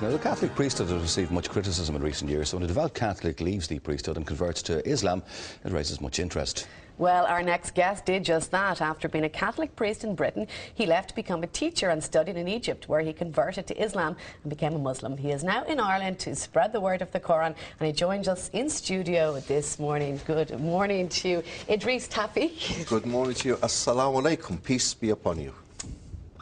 Now, the Catholic priesthood has received much criticism in recent years, so when a devout Catholic leaves the priesthood and converts to Islam, it raises much interest. Well, our next guest did just that. After being a Catholic priest in Britain, he left to become a teacher and studied in Egypt, where he converted to Islam and became a Muslim. He is now in Ireland to spread the word of the Quran, and he joins us in studio this morning. Good morning to you, Idris Tafi. Good morning to you. Assalamu alaikum. Peace be upon you.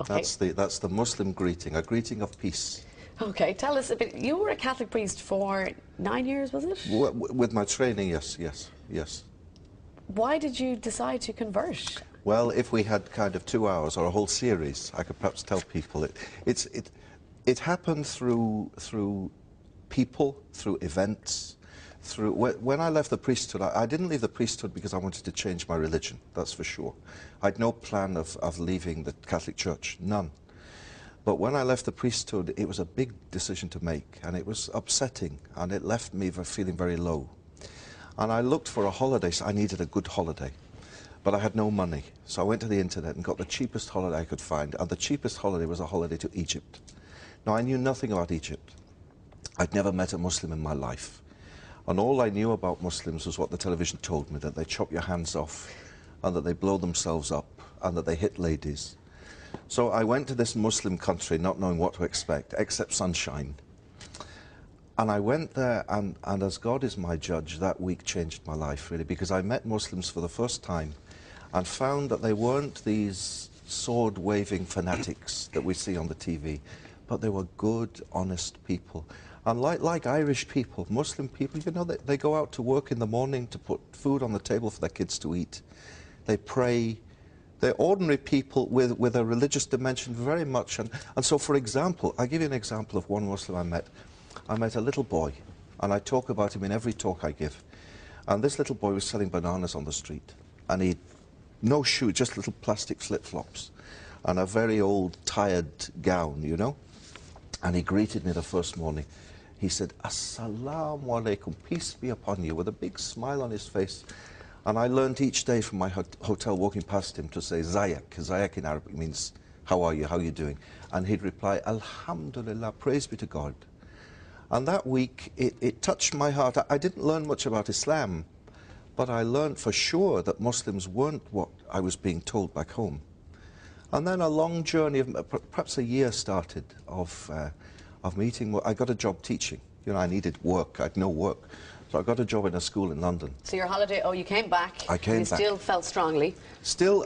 Okay. That's the Muslim greeting, a greeting of peace. Okay, tell us a bit. You were a Catholic priest for 9 years, was it? With my training, yes. Why did you decide to convert? Well, if we had kind of 2 hours or a whole series, I could perhaps tell people. It happened through people, through events, when I left the priesthood. I didn't leave the priesthood because I wanted to change my religion, that's for sure. I had no plan of leaving the Catholic Church, none. But when I left the priesthood, it was a big decision to make, and it was upsetting, and it left me feeling very low. And I looked for a holiday, so I needed a good holiday. But I had no money, so I went to the internet and got the cheapest holiday I could find, and the cheapest holiday was a holiday to Egypt. Now, I knew nothing about Egypt. I'd never met a Muslim in my life. And all I knew about Muslims was what the television told me, that they chop your hands off, and that they blow themselves up, and that they hit ladies. So I went to this Muslim country not knowing what to expect, except sunshine. And I went there, and as God is my judge, that week changed my life, really, because I met Muslims for the first time and found that they weren't these sword-waving fanatics that we see on the TV, but they were good, honest people. And like Irish people, Muslim people, you know, they go out to work in the morning to put food on the table for their kids to eat. They pray. They're ordinary people with a religious dimension very much. And so, for example, I'll give you an example of one Muslim I met. I met a little boy, and I talk about him in every talk I give. And this little boy was selling bananas on the street. And he'd no shoe, just little plastic flip-flops, and a very old, tired gown, you know. And he greeted me the first morning. He said, Assalamu alaikum, peace be upon you, with a big smile on his face. And I learned each day from my hotel walking past him to say Zayak. Zayak in Arabic means, how are you, how are you doing? And he'd reply, Alhamdulillah, praise be to God. And that week, it touched my heart. I didn't learn much about Islam, but I learned for sure that Muslims weren't what I was being told back home. And then a long journey, of perhaps a year started, of meeting. I got a job teaching. You know, I needed work. I had no work. So I got a job in a school in London. So your holiday, you came back. I came back. You still felt strongly. Still,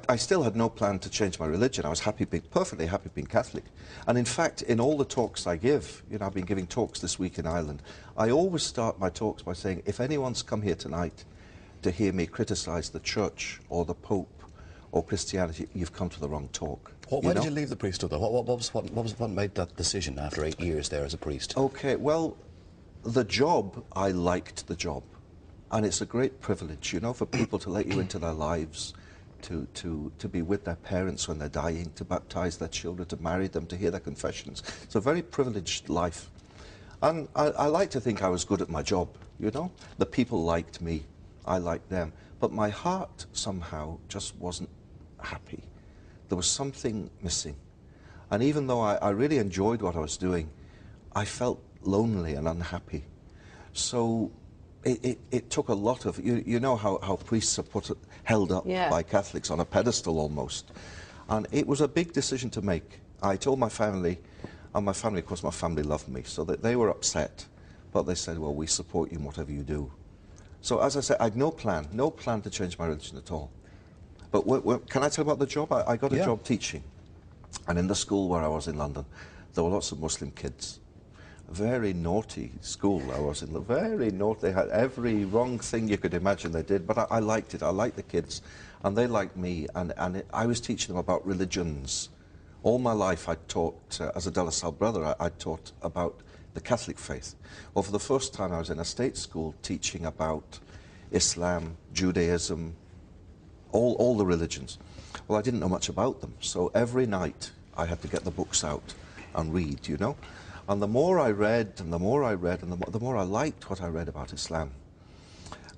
I still had no plan to change my religion. I was perfectly happy being Catholic. And in fact, in all the talks I give, you know, I've been giving talks this week in Ireland, I always start my talks by saying, if anyone's come here tonight to hear me criticize the Church or the Pope or Christianity, you've come to the wrong talk. Why did you leave the priesthood, though? What made that decision after 8 years there as a priest? Okay, well, the job, I liked the job. And it's a great privilege, you know, for people to let you into their lives, to be with their parents when they're dying, to baptize their children, to marry them, to hear their confessions. It's a very privileged life. And I like to think I was good at my job, you know. The people liked me, I liked them. But my heart somehow just wasn't happy. There was something missing. And even though I really enjoyed what I was doing, I felt lonely and unhappy. So it took a lot of, you know how priests are held up by Catholics on a pedestal almost. And it was a big decision to make. I told my family, and my family, of course, my family loved me, so that they were upset. But they said, well, we support you in whatever you do. So as I said, I had no plan to change my religion at all. But can I tell you about the job? I got a job teaching. And in the school where I was in London, there were lots of Muslim kids. Very naughty school I was in, very naughty. They had every wrong thing you could imagine they did, but I liked it. I liked the kids, and they liked me, and I was teaching them about religions. All my life I taught, as a De La Salle brother, I taught about the Catholic faith. Well, for the first time I was in a state school teaching about Islam, Judaism, all the religions. Well, I didn't know much about them, so every night I had to get the books out and read, you know. And the more I read, and the more I read, and the more I liked what I read about Islam.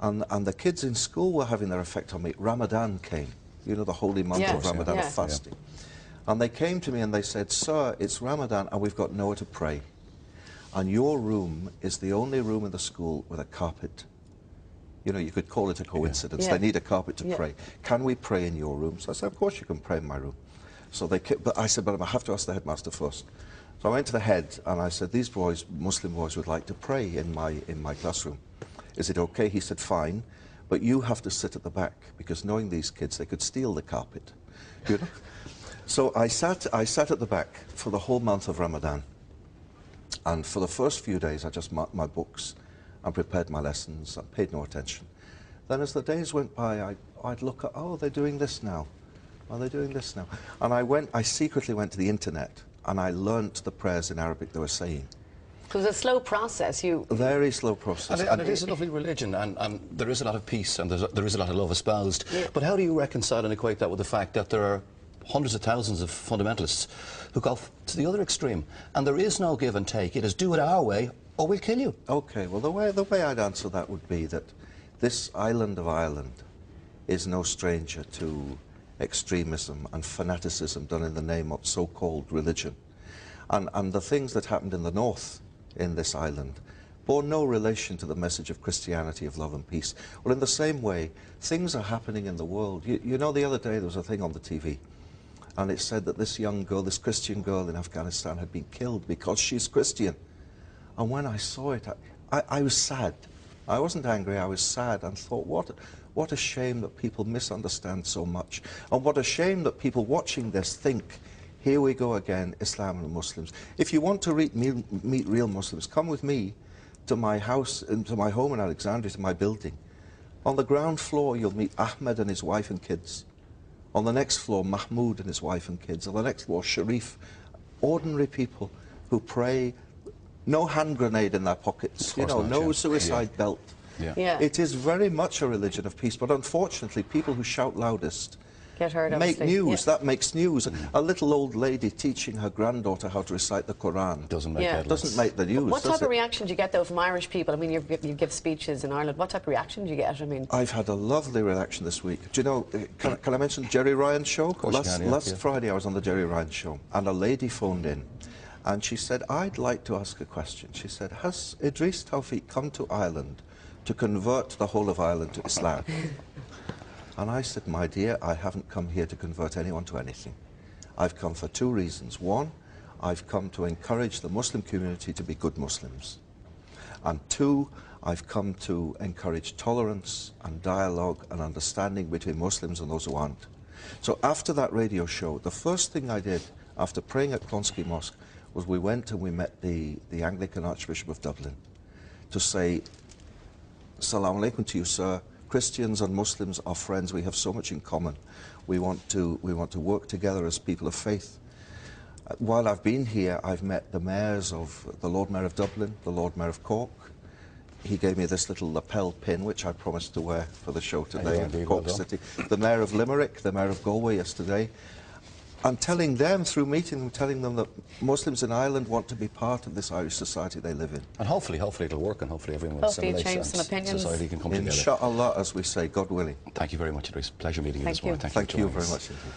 And the kids in school were having their effect on me. Ramadan came, you know, the holy month of Ramadan, of fasting. And they came to me and they said, sir, it's Ramadan and we've got nowhere to pray. and your room is the only room in the school with a carpet. You know, you could call it a coincidence. Yeah. They need a carpet to pray. Can we pray in your room? So I said, of course you can pray in my room. So but I said, but I have to ask the headmaster first. So I went to the head and I said, these boys, Muslim boys, would like to pray in my classroom. Is it okay? He said, fine, but you have to sit at the back, because knowing these kids, they could steal the carpet. You know? So I sat at the back for the whole month of Ramadan. And for the first few days, I just marked my books and prepared my lessons. I paid no attention. Then as the days went by, I'd look at, oh, they're doing this now. Oh, they're doing this now. And I secretly went to the internet and I learnt the prayers in Arabic they were saying. It was a slow process. Very slow process. And it is a lovely religion, and there is a lot of peace and there is a lot of love espoused. Yeah. But how do you reconcile and equate that with the fact that there are hundreds of thousands of fundamentalists who go to the other extreme, and there is no give and take? It is do it our way or we'll kill you. Okay, well the way I'd answer that would be that this island of Ireland is no stranger to extremism and fanaticism done in the name of so-called religion. And the things that happened in the north in this island bore no relation to the message of Christianity, of love and peace. Well, in the same way, things are happening in the world. You know, the other day there was a thing on the TV, and it said that this young girl, this Christian girl in Afghanistan, had been killed because she's Christian. And when I saw it, I was sad. I wasn't angry, I was sad, and thought, what a shame that people misunderstand so much. And what a shame that people watching this think, here we go again, Islam and Muslims. If you want to meet real Muslims, come with me to my house, to my home in Alexandria, to my building. On the ground floor, you'll meet Ahmed and his wife and kids. On the next floor, Mahmoud and his wife and kids. On the next floor, Sharif. Ordinary people who pray, no hand grenade in their pockets, you know, no suicide belt. Yeah. It is very much a religion of peace, but unfortunately, people who shout loudest get hurt, make news. That makes news. A little old lady teaching her granddaughter how to recite the Quran doesn't make headlines. Doesn't make the news. What type of reaction do you get though from Irish people? I mean, you give speeches in Ireland. What type of reaction do you get? I mean, I've had a lovely reaction this week. Do you know? Can I mention Jerry Ryan's show? Last Friday I was on the Jerry Ryan show, and a lady phoned in, and she said, "I'd like to ask a question." She said, "Has Idris Tawfiq come to Ireland to convert the whole of Ireland to Islam?" And I said, "My dear, I haven't come here to convert anyone to anything. I've come for two reasons. One, I've come to encourage the Muslim community to be good Muslims. And two, I've come to encourage tolerance and dialogue and understanding between Muslims and those who aren't." So after that radio show, the first thing I did after praying at Clonskeagh Mosque was we went and we met the Anglican Archbishop of Dublin to say, "Assalamu alaikum to you, sir. Christians and Muslims are friends. We have so much in common. We want to work together as people of faith." While I've been here, I've met the mayors of the Lord Mayor of Dublin, the Lord Mayor of Cork. He gave me this little lapel pin, which I promised to wear for the show today in Cork City. The Mayor of Limerick, the Mayor of Galway yesterday. And telling them, through meeting them, telling them that Muslims in Ireland want to be part of this Irish society they live in. And hopefully it'll work, and hopefully everyone will assimilate and society can come together. Inshallah, as we say, God willing. Thank you very much, Idris. Pleasure meeting you this morning. Thank you very much indeed.